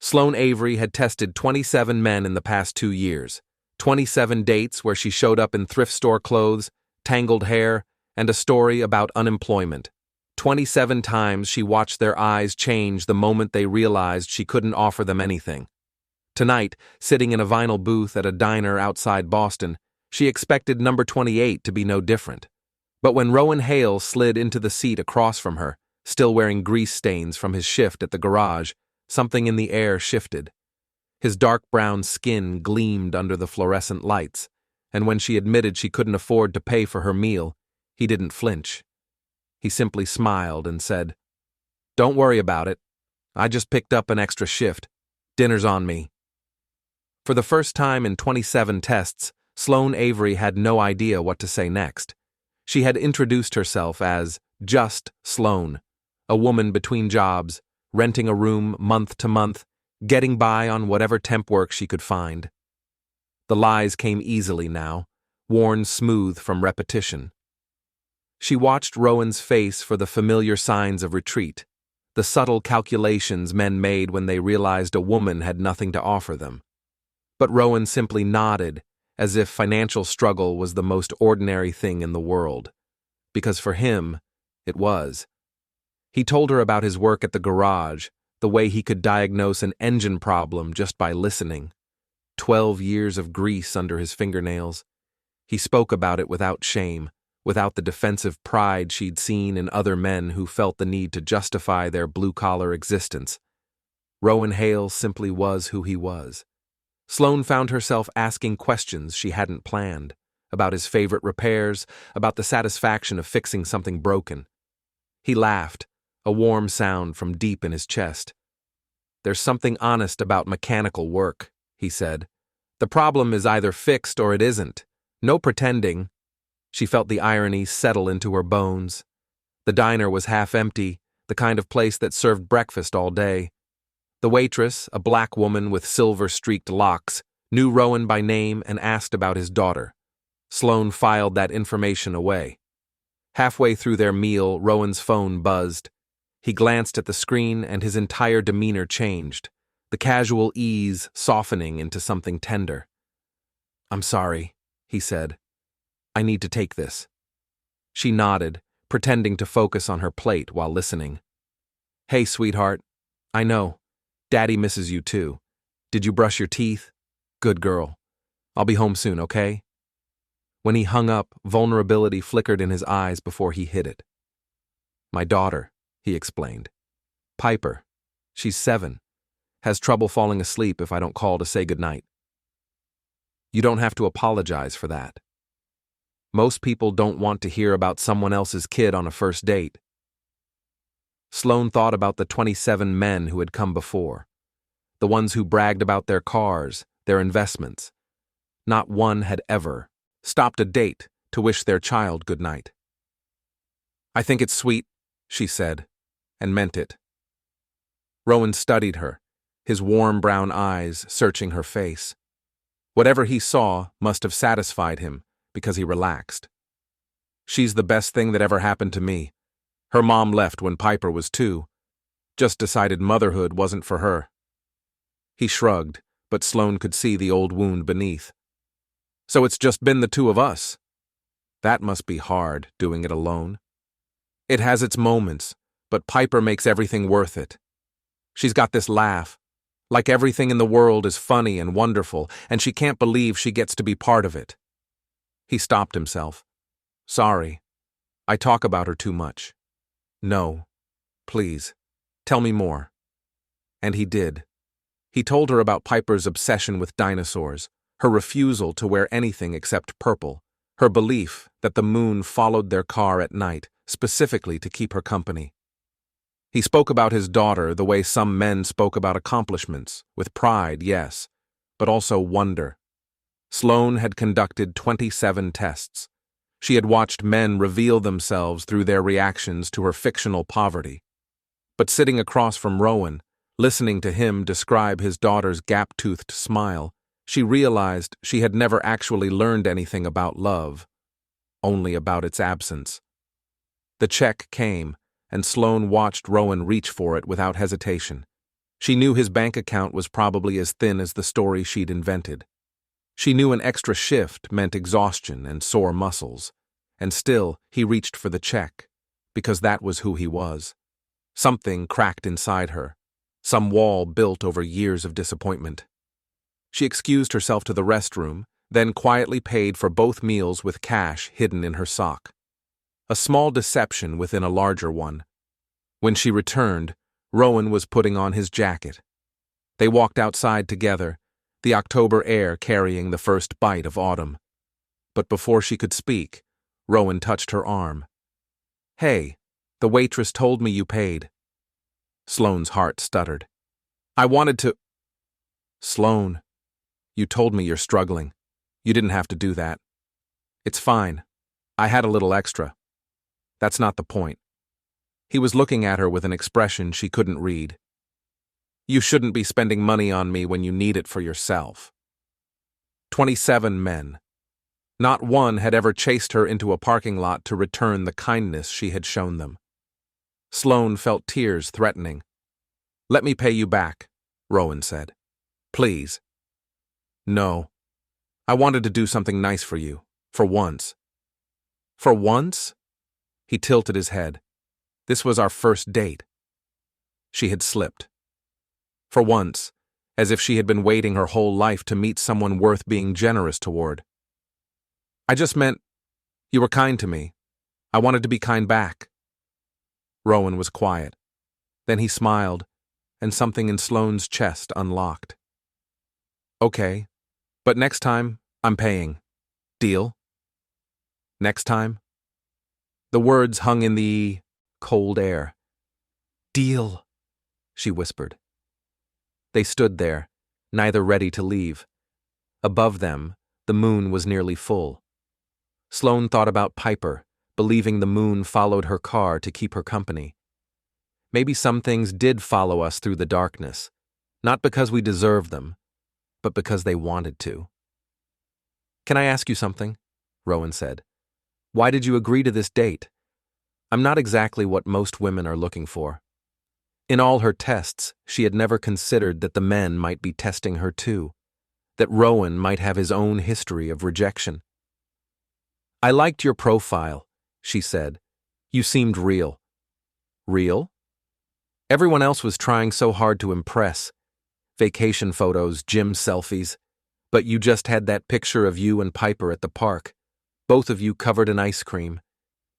Sloane Avery had tested 27 men in the past 2 years, 27 dates where she showed up in thrift store clothes, tangled hair, and a story about unemployment. 27 times she watched their eyes change the moment they realized she couldn't offer them anything. Tonight, sitting in a vinyl booth at a diner outside Boston, she expected number 28 to be no different. But when Rowan Hale slid into the seat across from her, still wearing grease stains from his shift at the garage, something in the air shifted. His dark brown skin gleamed under the fluorescent lights, and when she admitted she couldn't afford to pay for her meal, he didn't flinch. He simply smiled and said, "Don't worry about it. I just picked up an extra shift. Dinner's on me." For the first time in 27 tests, Sloane Avery had no idea what to say next. She had introduced herself as just Sloane, a woman between jobs, renting a room month to month, getting by on whatever temp work she could find. The lies came easily now, worn smooth from repetition. She watched Rowan's face for the familiar signs of retreat, the subtle calculations men made when they realized a woman had nothing to offer them. But Rowan simply nodded, as if financial struggle was the most ordinary thing in the world. Because for him, it was. He told her about his work at the garage, the way he could diagnose an engine problem just by listening. 12 years of grease under his fingernails. He spoke about it without shame, without the defensive pride she'd seen in other men who felt the need to justify their blue-collar existence. Rowan Hale simply was who he was. Sloane found herself asking questions she hadn't planned, about his favorite repairs, about the satisfaction of fixing something broken. He laughed, a warm sound from deep in his chest. "There's something honest about mechanical work," he said. "The problem is either fixed or it isn't. No pretending." She felt the irony settle into her bones. The diner was half empty, the kind of place that served breakfast all day. The waitress, a black woman with silver-streaked locks, knew Rowan by name and asked about his daughter. Sloane filed that information away. Halfway through their meal, Rowan's phone buzzed. He glanced at the screen and his entire demeanor changed, the casual ease softening into something tender. "I'm sorry," he said. "I need to take this." She nodded, pretending to focus on her plate while listening. "Hey, sweetheart. I know. Daddy misses you too. Did you brush your teeth? Good girl. I'll be home soon, okay?" When he hung up, vulnerability flickered in his eyes before he hid it. "My daughter," he explained. "Piper. She's 7. Has trouble falling asleep if I don't call to say goodnight." "You don't have to apologize for that. Most people don't want to hear about someone else's kid on a first date." Sloane thought about the 27 men who had come before, the ones who bragged about their cars, their investments. Not one had ever stopped a date to wish their child good night. "I think it's sweet," she said, and meant it. Rowan studied her, his warm brown eyes searching her face. Whatever he saw must have satisfied him, because he relaxed. "She's the best thing that ever happened to me. Her mom left when Piper was 2. Just decided motherhood wasn't for her." He shrugged, but Sloane could see the old wound beneath. "So it's just been the 2 of us. That must be hard, doing it alone." "It has its moments, but Piper makes everything worth it. She's got this laugh, like everything in the world is funny and wonderful, and she can't believe she gets to be part of it." He stopped himself. "Sorry. I talk about her too much." "No. Please. Tell me more." And he did. He told her about Piper's obsession with dinosaurs, her refusal to wear anything except purple, her belief that the moon followed their car at night, specifically to keep her company. He spoke about his daughter the way some men spoke about accomplishments, with pride, yes, but also wonder. Sloane had conducted 27 tests. She had watched men reveal themselves through their reactions to her fictional poverty. But sitting across from Rowan, listening to him describe his daughter's gap-toothed smile, she realized she had never actually learned anything about love, only about its absence. The check came, and Sloane watched Rowan reach for it without hesitation. She knew his bank account was probably as thin as the story she'd invented. She knew an extra shift meant exhaustion and sore muscles, and still he reached for the check, because that was who he was. Something cracked inside her, some wall built over years of disappointment. She excused herself to the restroom, then quietly paid for both meals with cash hidden in her sock. A small deception within a larger one. When she returned, Rowan was putting on his jacket. They walked outside together, the October air carrying the first bite of autumn. But before she could speak, Rowan touched her arm. "Hey, the waitress told me you paid." Sloane's heart stuttered. "I wanted to—" "Sloane, you told me you're struggling. You didn't have to do that. It's fine. I had a little extra. That's not the point." He was looking at her with an expression she couldn't read. "You shouldn't be spending money on me when you need it for yourself." 27 men. Not one had ever chased her into a parking lot to return the kindness she had shown them. Sloane felt tears threatening. "Let me pay you back," Rowan said. "Please." "No. I wanted to do something nice for you, for once." "For once?" He tilted his head. "This was our first date." She had slipped. For once, as if she had been waiting her whole life to meet someone worth being generous toward. "I just meant, you were kind to me. I wanted to be kind back." Rowan was quiet. Then he smiled, and something in Sloane's chest unlocked. "Okay, but next time, I'm paying. Deal?" "Next time?" The words hung in the cold air. "Deal," she whispered. They stood there, neither ready to leave. Above them, the moon was nearly full. Sloane thought about Piper, believing the moon followed her car to keep her company. Maybe some things did follow us through the darkness, not because we deserved them, but because they wanted to. "Can I ask you something?" Rowan said. "Why did you agree to this date? I'm not exactly what most women are looking for." In all her tests, she had never considered that the men might be testing her too, that Rowan might have his own history of rejection. "I liked your profile," she said. "You seemed real." "Real?" Everyone else was trying so hard to impress. Vacation photos, gym selfies. But you just had that picture of you and Piper at the park, both of you covered in ice cream.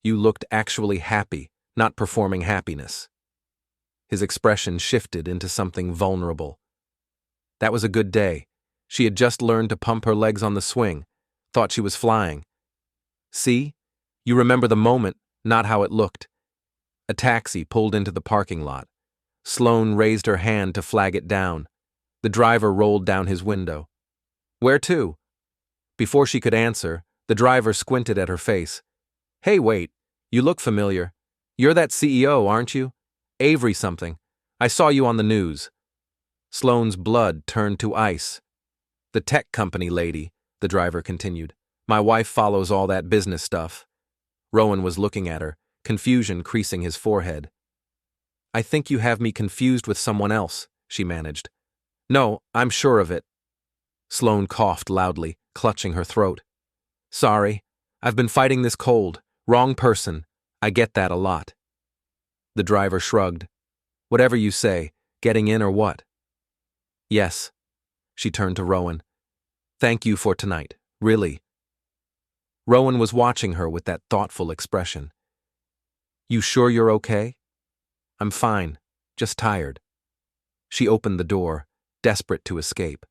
You looked actually happy, not performing happiness. His expression shifted into something vulnerable. That was a good day. She had just learned to pump her legs on the swing, thought she was flying. "See? You remember the moment, not how it looked." A taxi pulled into the parking lot. Sloane raised her hand to flag it down. The driver rolled down his window. "Where to?" Before she could answer, the driver squinted at her face. "Hey, wait. You look familiar. You're that CEO, aren't you? Avery something. I saw you on the news." Sloane's blood turned to ice. "The tech company lady," the driver continued. "My wife follows all that business stuff." Rowan was looking at her, confusion creasing his forehead. "I think you have me confused with someone else," she managed. "No, I'm sure of it." Sloane coughed loudly, clutching her throat. "Sorry. I've been fighting this cold. Wrong person. I get that a lot." The driver shrugged. "Whatever you say, getting in or what?" "Yes." She turned to Rowan. "Thank you for tonight, really." Rowan was watching her with that thoughtful expression. "You sure you're okay?" "I'm fine, just tired." She opened the door, desperate to escape.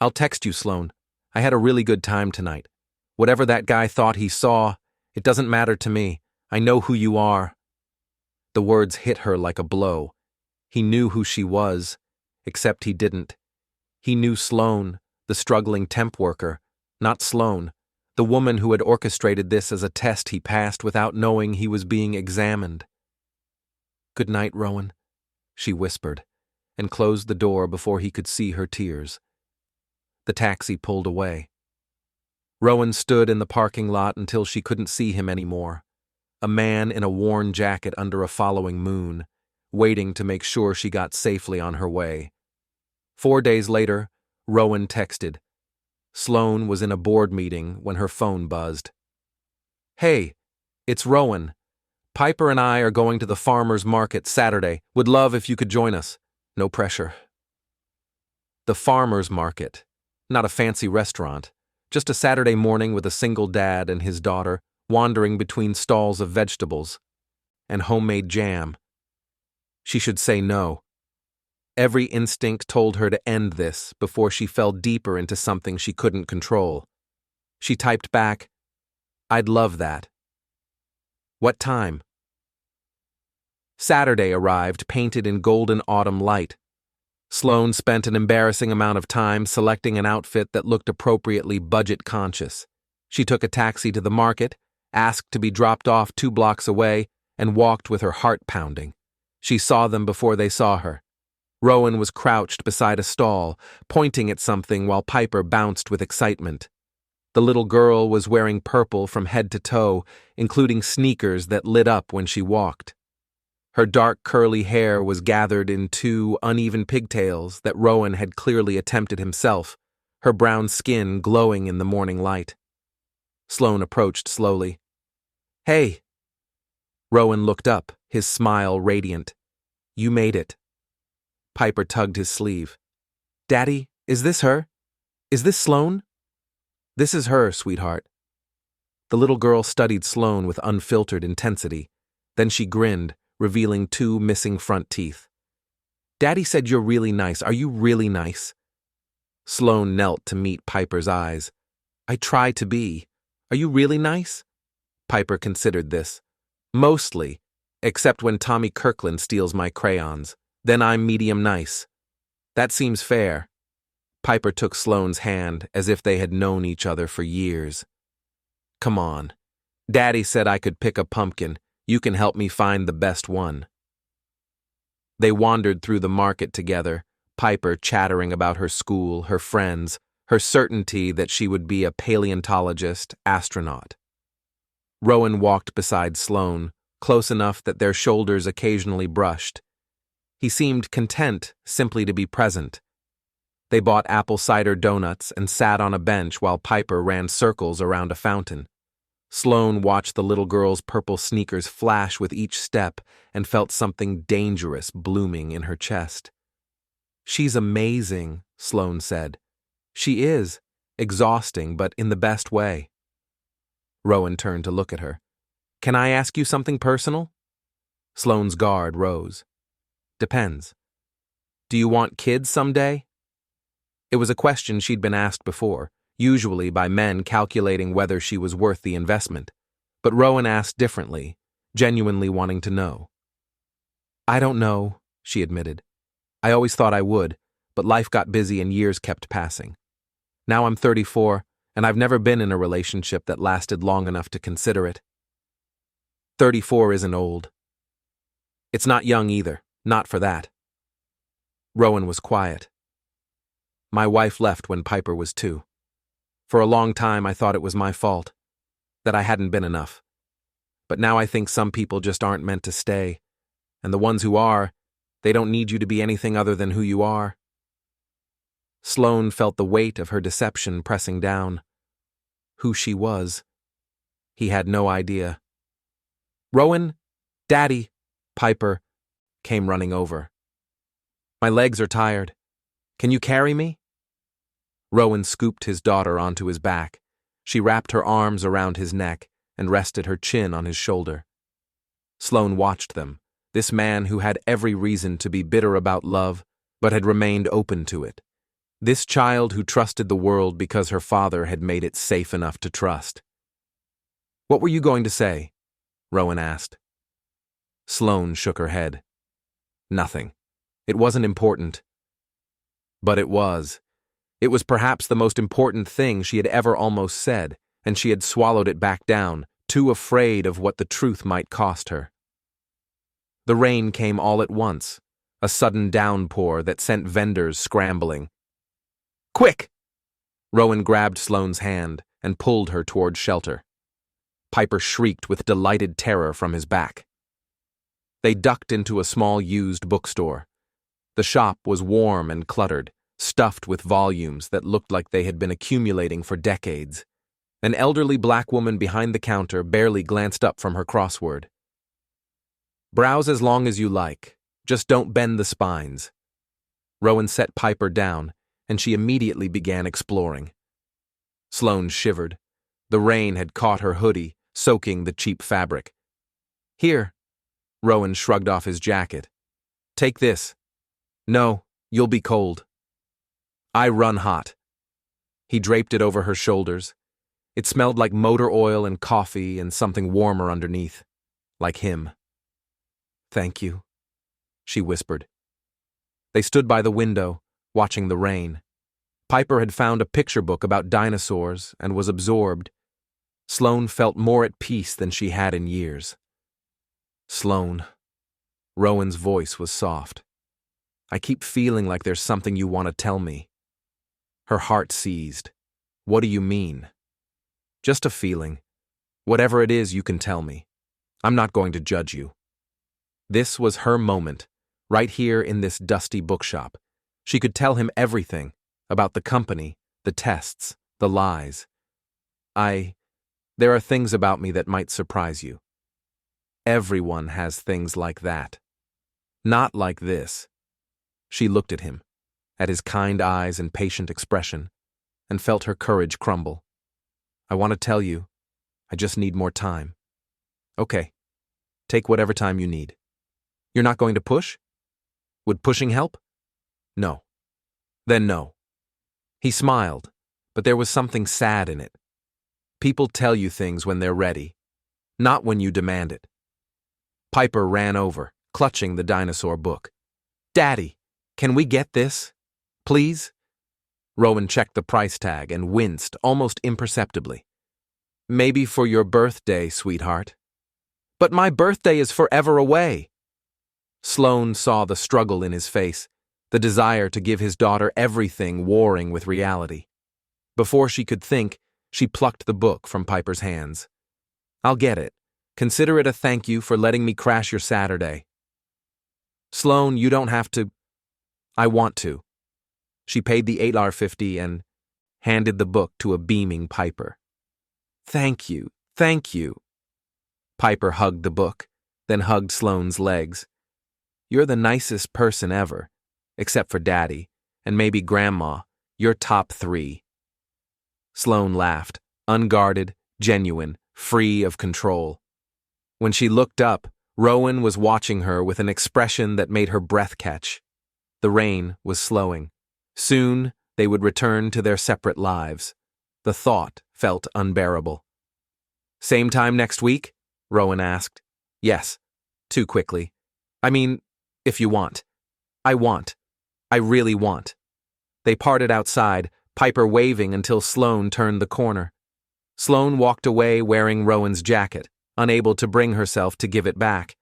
"I'll text you, Sloane. I had a really good time tonight. Whatever that guy thought he saw, it doesn't matter to me. I know who you are." The words hit her like a blow. He knew who she was, except he didn't. He knew Sloane, the struggling temp worker, not Sloane, the woman who had orchestrated this as a test he passed without knowing he was being examined. "Good night, Rowan," she whispered, and closed the door before he could see her tears. The taxi pulled away. Rowan stood in the parking lot until she couldn't see him anymore. A man in a worn jacket under a following moon, waiting to make sure she got safely on her way. 4 days later, Rowan texted. Sloane was in a board meeting when her phone buzzed. "Hey, it's Rowan. Piper and I are going to the farmers market Saturday. Would love if you could join us. No pressure." The farmers market. Not a fancy restaurant. Just a Saturday morning with a single dad and his daughter wandering between stalls of vegetables and homemade jam. She should say no. Every instinct told her to end this before she fell deeper into something she couldn't control. She typed back, "I'd love that. What time?" Saturday arrived, painted in golden autumn light. Sloane spent an embarrassing amount of time selecting an outfit that looked appropriately budget-conscious. She took a taxi to the market, asked to be dropped off 2 blocks away, and walked with her heart pounding. She saw them before they saw her. Rowan was crouched beside a stall, pointing at something while Piper bounced with excitement. The little girl was wearing purple from head to toe, including sneakers that lit up when she walked. Her dark curly hair was gathered in 2 uneven pigtails that Rowan had clearly attempted himself, her brown skin glowing in the morning light. Sloane approached slowly. "Hey." Rowan looked up, his smile radiant. "You made it." Piper tugged his sleeve. "Daddy, is this her? Is this Sloane?" "This is her, sweetheart." The little girl studied Sloane with unfiltered intensity. Then she grinned, revealing 2 missing front teeth. "Daddy said you're really nice. Are you really nice?" Sloane knelt to meet Piper's eyes. "I try to be. Are you really nice?" Piper considered this. "Mostly, except when Tommy Kirkland steals my crayons. Then I'm medium nice." "That seems fair." Piper took Sloane's hand as if they had known each other for years. "Come on. Daddy said I could pick a pumpkin. You can help me find the best one." They wandered through the market together, Piper chattering about her school, her friends, her certainty that she would be a paleontologist, astronaut. Rowan walked beside Sloane, close enough that their shoulders occasionally brushed. He seemed content simply to be present. They bought apple cider donuts and sat on a bench while Piper ran circles around a fountain. Sloane watched the little girl's purple sneakers flash with each step and felt something dangerous blooming in her chest. "She's amazing," Sloane said. "She is. Exhausting, but in the best way." Rowan turned to look at her. "Can I ask you something personal?" Sloane's guard rose. "Depends. Do you want kids someday?" It was a question she'd been asked before, usually by men calculating whether she was worth the investment. But Rowan asked differently, genuinely wanting to know. "I don't know," she admitted. "I always thought I would, but life got busy and years kept passing. Now I'm 34, and I've never been in a relationship that lasted long enough to consider it." 34 isn't old. It's not young either, not for that. Rowan was quiet. "My wife left when Piper was 2. For a long time I thought it was my fault, that I hadn't been enough. But now I think some people just aren't meant to stay, and the ones who are, they don't need you to be anything other than who you are." Sloane felt the weight of her deception pressing down. Who she was. He had no idea. "Rowan, Daddy," Piper came running over. "My legs are tired. Can you carry me?" Rowan scooped his daughter onto his back. She wrapped her arms around his neck and rested her chin on his shoulder. Sloane watched them, this man who had every reason to be bitter about love, but had remained open to it. This child who trusted the world because her father had made it safe enough to trust. "What were you going to say?" Rowan asked. Sloane shook her head. "Nothing. It wasn't important." But it was. It was perhaps the most important thing she had ever almost said, and she had swallowed it back down, too afraid of what the truth might cost her. The rain came all at once, a sudden downpour that sent vendors scrambling. "Quick!" Rowan grabbed Sloane's hand and pulled her toward shelter. Piper shrieked with delighted terror from his back. They ducked into a small used bookstore. The shop was warm and cluttered, stuffed with volumes that looked like they had been accumulating for decades. An elderly black woman behind the counter barely glanced up from her crossword. "Browse as long as you like. Just don't bend the spines." Rowan set Piper down, and she immediately began exploring. Sloane shivered. The rain had caught her hoodie, soaking the cheap fabric. "Here." Rowan shrugged off his jacket. "Take this." "No, you'll be cold." "I run hot." He draped it over her shoulders. It smelled like motor oil and coffee and something warmer underneath. Like him. "Thank you," she whispered. They stood by the window, watching the rain. Piper had found a picture book about dinosaurs and was absorbed. Sloane felt more at peace than she had in years. "Sloane." Rowan's voice was soft. "I keep feeling like there's something you want to tell me." Her heart seized. "What do you mean?" "Just a feeling. Whatever it is, you can tell me. I'm not going to judge you." This was her moment, right here in this dusty bookshop. She could tell him everything about the company, the tests, the lies. There are things about me that might surprise you. Everyone has things like that. Not like this." She looked at him, at his kind eyes and patient expression, and felt her courage crumble. "I want to tell you. I just need more time." "Okay. Take whatever time you need." "You're not going to push? Would pushing help?" "No." "Then no." He smiled, but there was something sad in it. People tell you things when they're ready, not when you demand it. Piper ran over, clutching the dinosaur book. "Daddy, can we get this? Please?" Rowan checked the price tag and winced almost imperceptibly. "Maybe for your birthday, sweetheart." "But my birthday is forever away." Sloane saw the struggle in his face, the desire to give his daughter everything warring with reality. Before she could think, she plucked the book from Piper's hands. "I'll get it. Consider it a thank you for letting me crash your Saturday." "Sloane, you don't have to." "I want to." She paid the $8.50 and handed the book to a beaming Piper. "Thank you, thank you." Piper hugged the book, then hugged Sloane's legs. "You're the nicest person ever, except for Daddy, and maybe Grandma. You're top 3. Sloane laughed, unguarded, genuine, free of control. When she looked up, Rowan was watching her with an expression that made her breath catch. The rain was slowing. Soon, they would return to their separate lives. The thought felt unbearable. "Same time next week?" Rowan asked. "Yes." Too quickly. "I mean, if you want." "I want. I really want." They parted outside, Piper waving until Sloane turned the corner. Sloane walked away wearing Rowan's jacket, unable to bring herself to give it back.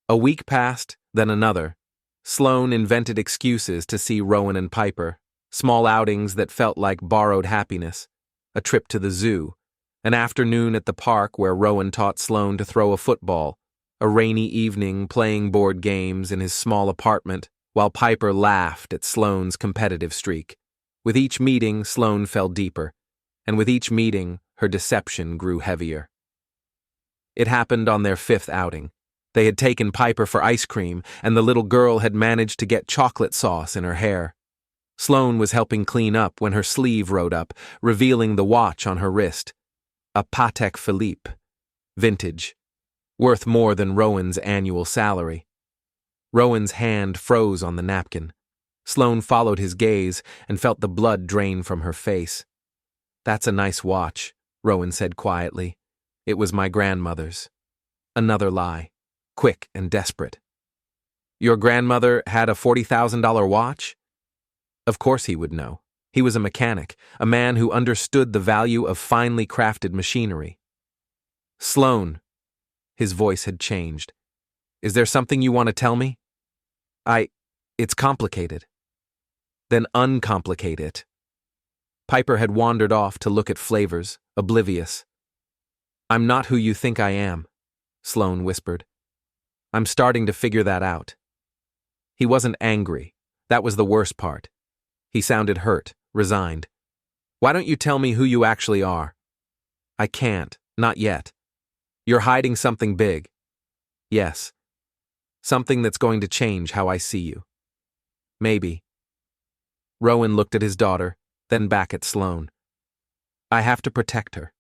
A week passed, then another. Sloane invented excuses to see Rowan and Piper, small outings that felt like borrowed happiness, a trip to the zoo, an afternoon at the park where Rowan taught Sloane to throw a football, a rainy evening playing board games in his small apartment, while Piper laughed at Sloane's competitive streak. With each meeting, Sloane fell deeper, and with each meeting, her deception grew heavier. It happened on their 5th outing. They had taken Piper for ice cream, and the little girl had managed to get chocolate sauce in her hair. Sloane was helping clean up when her sleeve rode up, revealing the watch on her wrist. A Patek Philippe. Vintage. Worth more than Rowan's annual salary. Rowan's hand froze on the napkin. Sloane followed his gaze and felt the blood drain from her face. "That's a nice watch," Rowan said quietly. "It was my grandmother's." Another lie. Quick and desperate. "Your grandmother had a $40,000 watch?" Of course he would know. He was a mechanic, a man who understood the value of finely crafted machinery. "Sloane." His voice had changed. "Is there something you want to tell me?" It's complicated." "Then uncomplicate it." Piper had wandered off to look at flavors, oblivious. "I'm not who you think I am," Sloane whispered. I'm starting to figure that out. He wasn't angry. That was the worst part. He sounded hurt, resigned. Why don't you tell me who you actually are? I can't, not yet. You're hiding something big. Yes. Something that's going to change how I see you. Maybe. Rowan looked at his daughter, then back at Sloane. I have to protect her.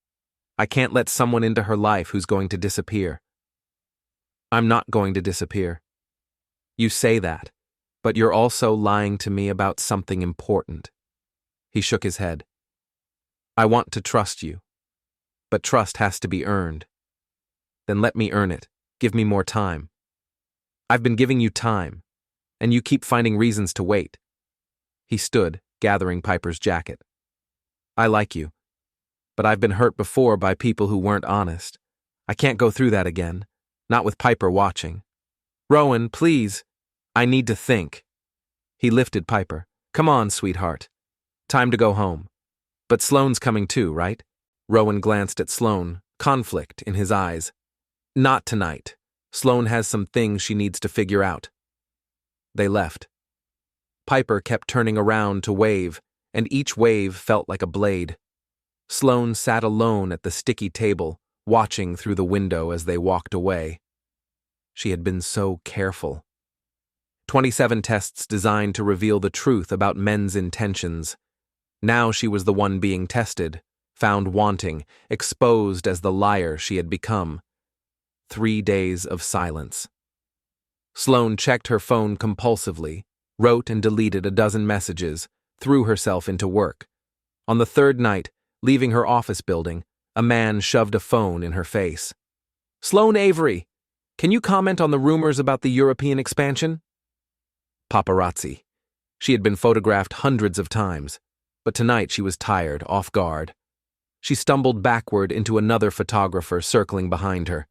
I can't let someone into her life who's going to disappear. I'm not going to disappear. You say that, but you're also lying to me about something important. He shook his head. I want to trust you, but trust has to be earned. Then let me earn it. Give me more time. I've been giving you time, and you keep finding reasons to wait. He stood, gathering Piper's jacket. I like you, but I've been hurt before by people who weren't honest. I can't go through that again, not with Piper watching. Rowan, please. I need to think. He lifted Piper. Come on, sweetheart. Time to go home. But Sloane's coming too, right? Rowan glanced at Sloane, conflict in his eyes. Not tonight. Sloane has some things she needs to figure out. They left. Piper kept turning around to wave, and each wave felt like a blade. Sloane sat alone at the sticky table, watching through the window as they walked away. She had been so careful. 27 tests designed to reveal the truth about men's intentions. Now she was the one being tested, found wanting, exposed as the liar she had become. 3 days of silence. Sloane checked her phone compulsively, wrote and deleted a dozen messages, threw herself into work. On the third night, leaving her office building, a man shoved a phone in her face. Sloane Avery, can you comment on the rumors about the European expansion? Paparazzi. She had been photographed hundreds of times, but tonight she was tired, off guard. She stumbled backward into another photographer circling behind her.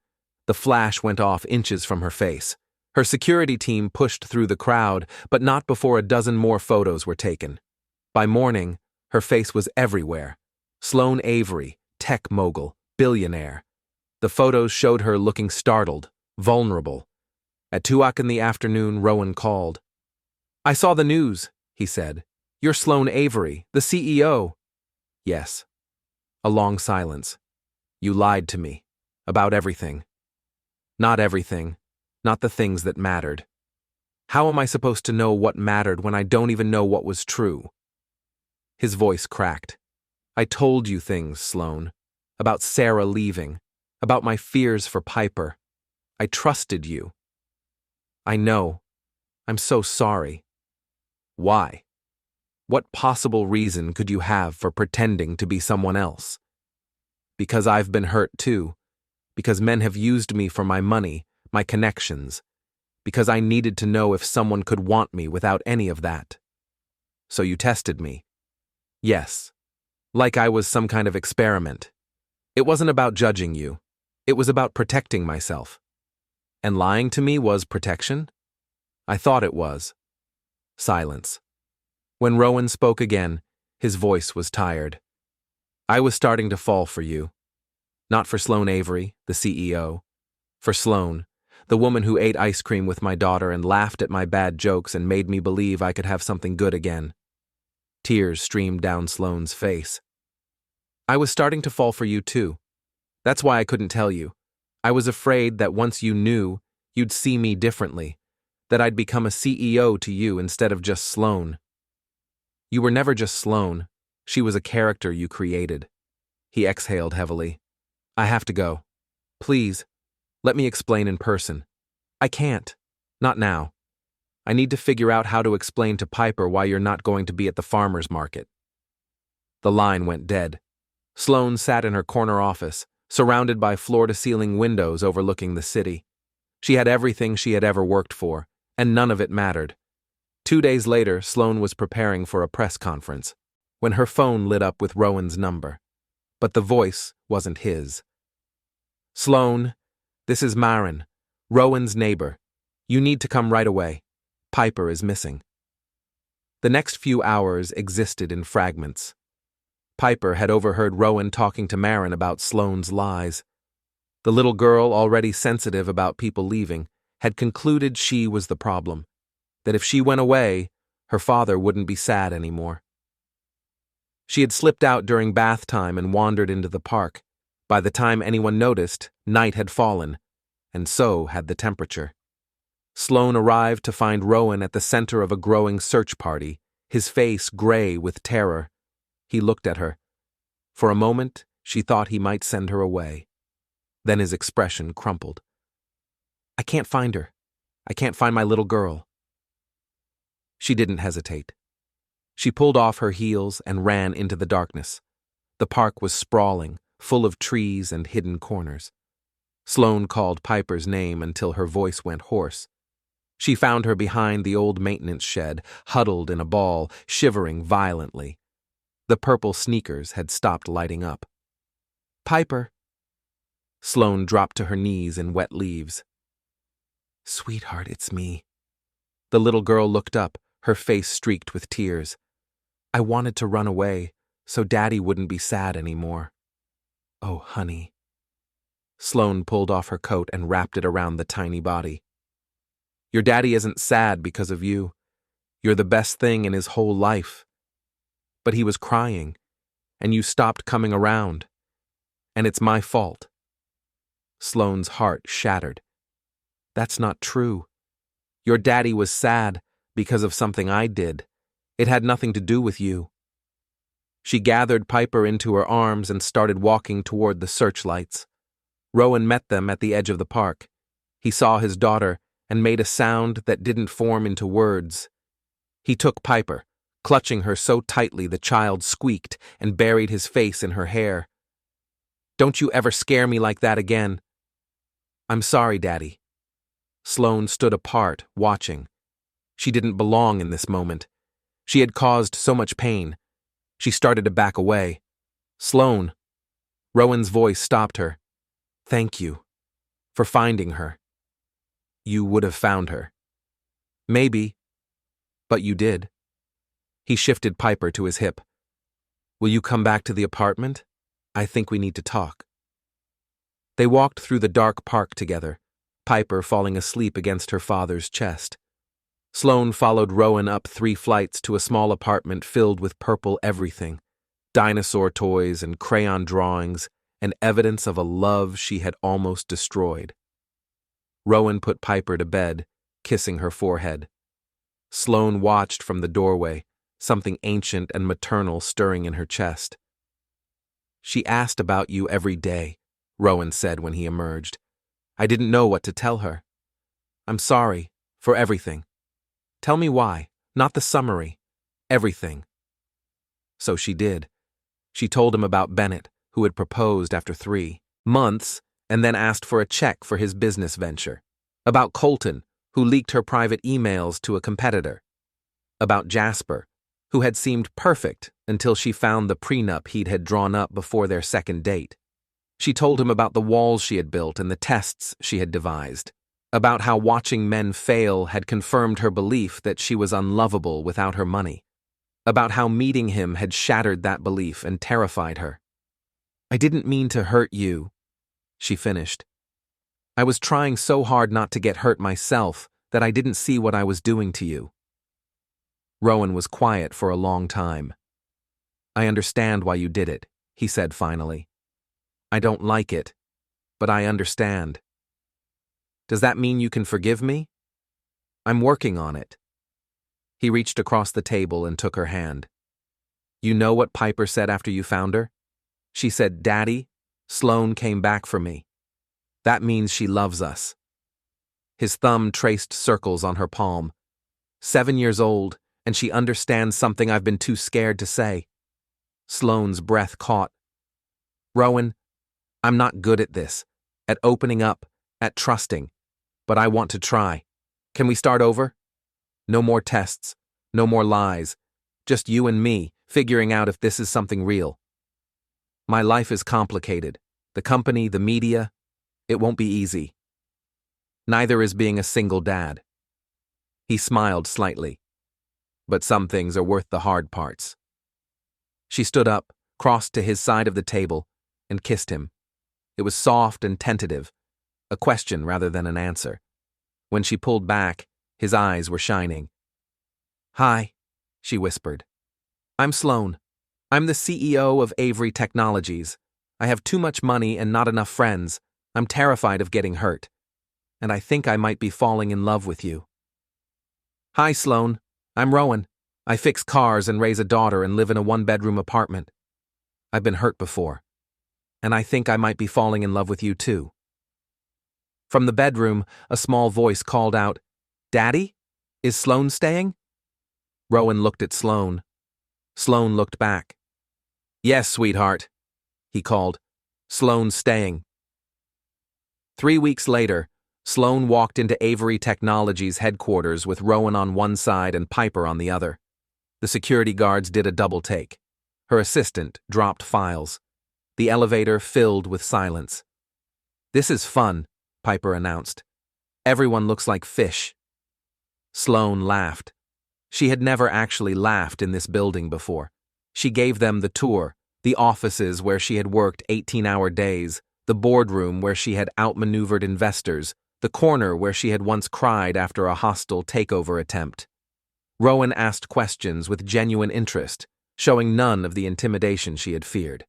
The flash went off inches from her face. Her security team pushed through the crowd, but not before a dozen more photos were taken. By morning, her face was everywhere. Sloane Avery, tech mogul, billionaire. The photos showed her looking startled, vulnerable. At 2:00 in the afternoon, Rowan called. I saw the news, he said. You're Sloane Avery, the CEO. Yes. A long silence. You lied to me. About everything. Not everything. Not the things that mattered. How am I supposed to know what mattered when I don't even know what was true? His voice cracked. I told you things, Sloane. About Sarah leaving. About my fears for Piper. I trusted you. I know. I'm so sorry. Why? What possible reason could you have for pretending to be someone else? Because I've been hurt too. Because men have used me for my money, my connections. Because I needed to know if someone could want me without any of that. So you tested me. Yes. Like I was some kind of experiment. It wasn't about judging you. It was about protecting myself. And lying to me was protection? I thought it was. Silence. When Rowan spoke again, his voice was tired. I was starting to fall for you. Not for Sloane Avery, the CEO. For Sloane, the woman who ate ice cream with my daughter and laughed at my bad jokes and made me believe I could have something good again. Tears streamed down Sloane's face. I was starting to fall for you too. That's why I couldn't tell you. I was afraid that once you knew, you'd see me differently. That I'd become a CEO to you instead of just Sloane. You were never just Sloane. She was a character you created. He exhaled heavily. I have to go. Please, let me explain in person. I can't. Not now. I need to figure out how to explain to Piper why you're not going to be at the farmer's market. The line went dead. Sloane sat in her corner office, surrounded by floor-to-ceiling windows overlooking the city. She had everything she had ever worked for, and none of it mattered. 2 days later, Sloane was preparing for a press conference, when her phone lit up with Rowan's number. But the voice wasn't his. Sloane, this is Marin, Rowan's neighbor. You need to come right away. Piper is missing. The next few hours existed in fragments. Piper had overheard Rowan talking to Marin about Sloane's lies. The little girl, already sensitive about people leaving, had concluded she was the problem, that if she went away, her father wouldn't be sad anymore. She had slipped out during bath time and wandered into the park. By the time anyone noticed, night had fallen, and so had the temperature. Sloane arrived to find Rowan at the center of a growing search party, his face gray with terror. He looked at her. For a moment, she thought he might send her away. Then his expression crumpled. "I can't find her. I can't find my little girl." She didn't hesitate. She pulled off her heels and ran into the darkness. The park was sprawling, full of trees and hidden corners. Sloane called Piper's name until her voice went hoarse. She found her behind the old maintenance shed, huddled in a ball, shivering violently. The purple sneakers had stopped lighting up. "Piper." Sloane dropped to her knees in wet leaves. "Sweetheart, it's me." The little girl looked up, her face streaked with tears. "I wanted to run away, so Daddy wouldn't be sad anymore." "Oh, honey." Sloane pulled off her coat and wrapped it around the tiny body. "Your daddy isn't sad because of you. You're the best thing in his whole life. But he was crying, and you stopped coming around. And it's my fault." Sloane's heart shattered. "That's not true. Your daddy was sad because of something I did. It had nothing to do with you." She gathered Piper into her arms and started walking toward the searchlights. Rowan met them at the edge of the park. He saw his daughter and made a sound that didn't form into words. He took Piper, clutching her so tightly the child squeaked and buried his face in her hair. "Don't you ever scare me like that again." "I'm sorry, Daddy." Sloane stood apart, watching. She didn't belong in this moment. She had caused so much pain. She started to back away. "Sloane." Rowan's voice stopped her. "Thank you. For finding her." "You would have found her." "Maybe. But you did." He shifted Piper to his hip. "Will you come back to the apartment? I think we need to talk." They walked through the dark park together, Piper falling asleep against her father's chest. Sloane followed Rowan up 3 flights to a small apartment filled with purple everything, dinosaur toys and crayon drawings, and evidence of a love she had almost destroyed. Rowan put Piper to bed, kissing her forehead. Sloane watched from the doorway, something ancient and maternal stirring in her chest. "She asked about you every day," Rowan said when he emerged. "I didn't know what to tell her. I'm sorry for everything. Tell me why, not the summary. Everything." So she did. She told him about Bennett, who had proposed after 3 months and then asked for a check for his business venture. About Colton, who leaked her private emails to a competitor. About Jasper, who had seemed perfect until she found the prenup he'd had drawn up before their second date. She told him about the walls she had built and the tests she had devised. About how watching men fail had confirmed her belief that she was unlovable without her money. About how meeting him had shattered that belief and terrified her. "I didn't mean to hurt you," she finished. "I was trying so hard not to get hurt myself that I didn't see what I was doing to you." Rowan was quiet for a long time. "I understand why you did it," he said finally. "I don't like it, but I understand." "Does that mean you can forgive me?" "I'm working on it." He reached across the table and took her hand. "You know what Piper said after you found her? She said, 'Daddy, Sloane came back for me.' That means she loves us." His thumb traced circles on her palm. 7 years old, and she understands something I've been too scared to say. Sloane's breath caught. "Rowan, I'm not good at this, at opening up, at trusting, but I want to try. Can we start over? No more tests, no more lies, just you and me figuring out if this is something real. My life is complicated. The company, the media, it won't be easy. Neither is being a single dad." He smiled slightly. "But some things are worth the hard parts." She stood up, crossed to his side of the table, and kissed him. It was soft and tentative, a question rather than an answer. When she pulled back, his eyes were shining. "Hi," she whispered. "I'm Sloane. I'm the CEO of Avery Technologies. I have too much money and not enough friends. I'm terrified of getting hurt. And I think I might be falling in love with you." "Hi, Sloane. I'm Rowan. I fix cars and raise a daughter and live in a one-bedroom apartment. I've been hurt before. And I think I might be falling in love with you too." From the bedroom, a small voice called out, "Daddy? Is Sloane staying?" Rowan looked at Sloane. Sloane looked back. "Yes, sweetheart," he called. "Sloane's staying." 3 weeks later, Sloane walked into Avery Technologies' headquarters with Rowan on one side and Piper on the other. The security guards did a double take. Her assistant dropped files. The elevator filled with silence. "This is fun," Piper announced. "Everyone looks like fish." Sloane laughed. She had never actually laughed in this building before. She gave them the tour, the offices where she had worked 18-hour days, the boardroom where she had outmaneuvered investors, the corner where she had once cried after a hostile takeover attempt. Rowan asked questions with genuine interest, showing none of the intimidation she had feared.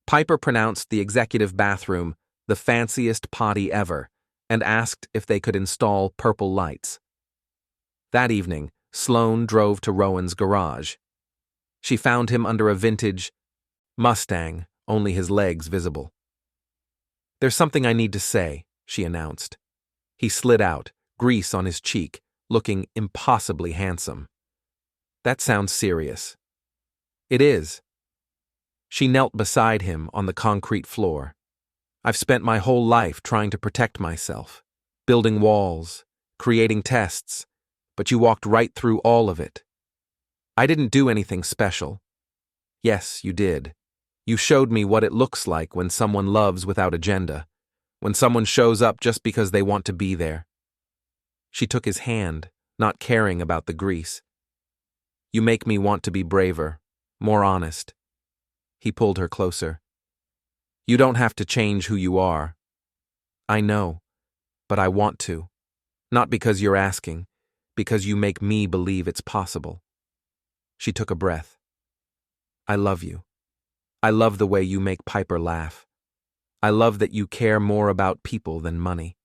Piper pronounced the executive bathroom the fanciest potty ever and asked if they could install purple lights. That evening, Sloane drove to Rowan's garage. She found him under a vintage Mustang, only his legs visible. "There's something I need to say," she announced. He slid out, grease on his cheek, looking impossibly handsome. "That sounds serious." "It is." She knelt beside him on the concrete floor. "I've spent my whole life trying to protect myself, building walls, creating tests, but you walked right through all of it. I didn't do anything special." "Yes, you did. You showed me what it looks like when someone loves without agenda, when someone shows up just because they want to be there." She took his hand, not caring about the grease. "You make me want to be braver, more honest." He pulled her closer. "You don't have to change who you are." "I know, but I want to. Not because you're asking, because you make me believe it's possible." She took a breath. "I love you. I love the way you make Piper laugh. I love that you care more about people than money.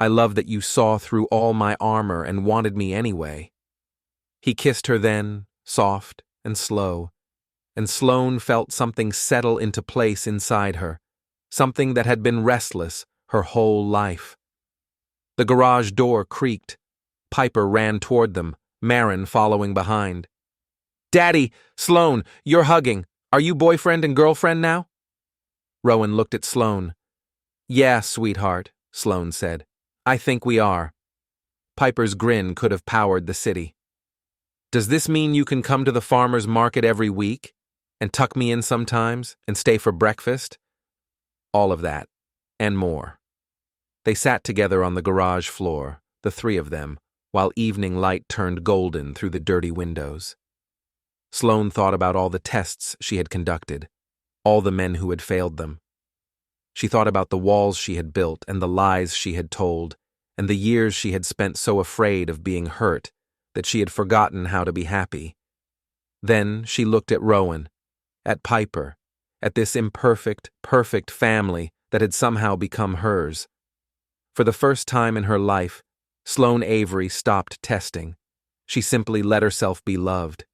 I love that you saw through all my armor and wanted me anyway." He kissed her then, soft and slow, and Sloane felt something settle into place inside her, something that had been restless her whole life. The garage door creaked. Piper ran toward them, Marin following behind. "Daddy, Sloane, you're hugging. Are you boyfriend and girlfriend now?" Rowan looked at Sloane. "Yeah, sweetheart," Sloane said. "I think we are." Piper's grin could have powered the city. "Does this mean you can come to the farmer's market every week? And tuck me in sometimes? And stay for breakfast?" "All of that. And more." They sat together on the garage floor, the three of them, while evening light turned golden through the dirty windows. Sloane thought about all the tests she had conducted, all the men who had failed them. She thought about the walls she had built and the lies she had told, and the years she had spent so afraid of being hurt that she had forgotten how to be happy. Then she looked at Rowan, at Piper, at this imperfect, perfect family that had somehow become hers. For the first time in her life, Sloane Avery stopped testing. She simply let herself be loved.